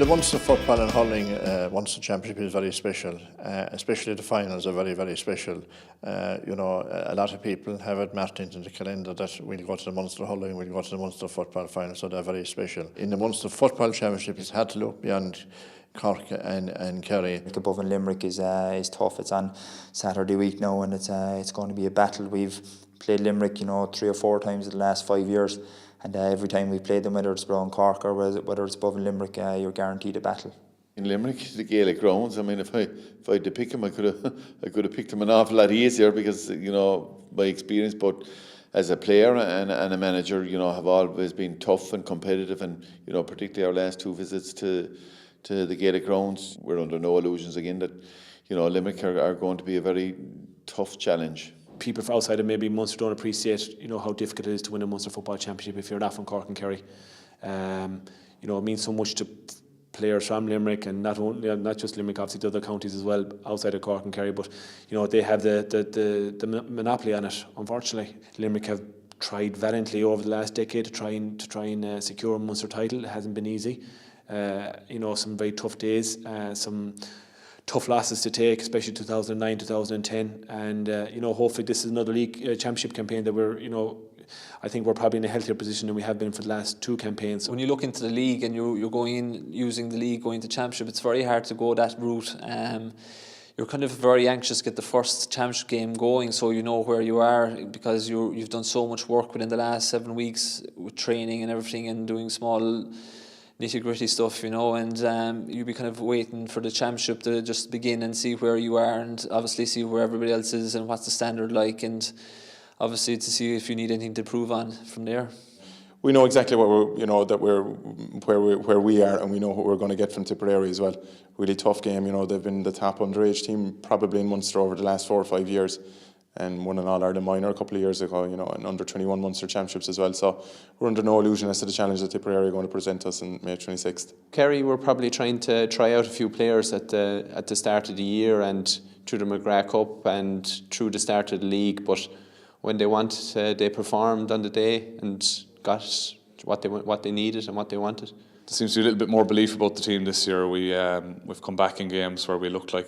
The Munster Football and Hurling Munster Championship is very special, especially the finals are very, very special. You know, a lot of people have it marked into the calendar that we'll go to the Munster Hurling, we'll go to the Munster Football final, so they're very special. In the Munster Football Championship, it's hard to look beyond Cork and Kerry. Above in Limerick is tough. It's on Saturday week now, and it's going to be a battle. We've played Limerick, you know, 3 or 4 times in the last 5 years. And every time we played them, whether it's below in Cork or whether it's above in Limerick, you're guaranteed a battle. In Limerick, the Gaelic grounds, I mean, if I had to pick him, I could have picked him an awful lot easier because, you know, by experience, but as a player and a manager, you know, have always been tough and competitive, and, you know, particularly our last 2 visits to the Gaelic grounds, we're under no illusions again that, you know, Limerick are going to be a very tough challenge. People outside of maybe Munster don't appreciate, you know, how difficult it is to win a Munster Football Championship if you're not from Cork and Kerry. You know, it means so much to players from Limerick, and not just Limerick, obviously the other counties as well outside of Cork and Kerry. But you know, they have the monopoly on it. Unfortunately, Limerick have tried valiantly over the last decade to try and secure a Munster title. It hasn't been easy. You know, some very tough days, some tough losses to take, especially 2009, 2010, and you know, hopefully this is another league championship campaign that we're, you know, I think we're probably in a healthier position than we have been for the last 2 campaigns. When you look into the league and you're going in using the league going to championship, it's very hard to go that route. You're kind of very anxious to get the first championship game going, so you know where you are, because you've done so much work within the last 7 weeks with training and everything and doing small nitty-gritty stuff, you know, and you'll be kind of waiting for the championship to just begin and see where you are, and obviously see where everybody else is and what's the standard like, and obviously to see if you need anything to improve on from there. We know exactly what we're, you know, that where we are, and we know what we're going to get from Tipperary as well. Really tough game, you know. They've been the top underage team probably in Munster over the last 4 or 5 years, and won an All-Ireland minor a couple of years ago, you know, and under 21 Munster Championships as well. So we're under no illusion as to the challenge that Tipperary are going to present us on May 26th. Kerry were probably trying to try out a few players at the start of the year and through the McGrath Cup and through the start of the league, but when they wanted, they performed on the day and got what they needed and what they wanted. There seems to be a little bit more belief about the team this year. We've come back in games where we looked like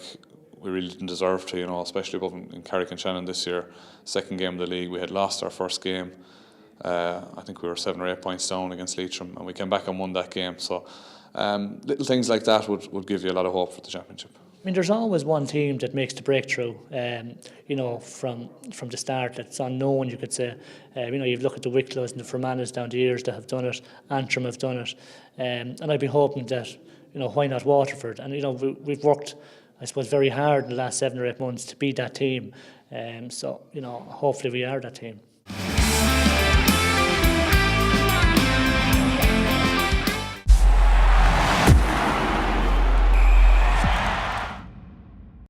we really didn't deserve to, you know, especially above in Carrick and Shannon this year. Second game of the league, we had lost our first game. I think we were 7 or 8 points down against Leitrim, and we came back and won that game. So little things like that would give you a lot of hope for the championship. I mean, there's always one team that makes the breakthrough, you know, from the start. That's unknown, you could say. You know, you look at the Wicklow's and the Fermanagh down the years that have done it. Antrim have done it. And I'd be hoping that, you know, why not Waterford? And, you know, we've worked, I suppose, very hard in the last 7 or 8 months to beat that team. So, you know, hopefully we are that team.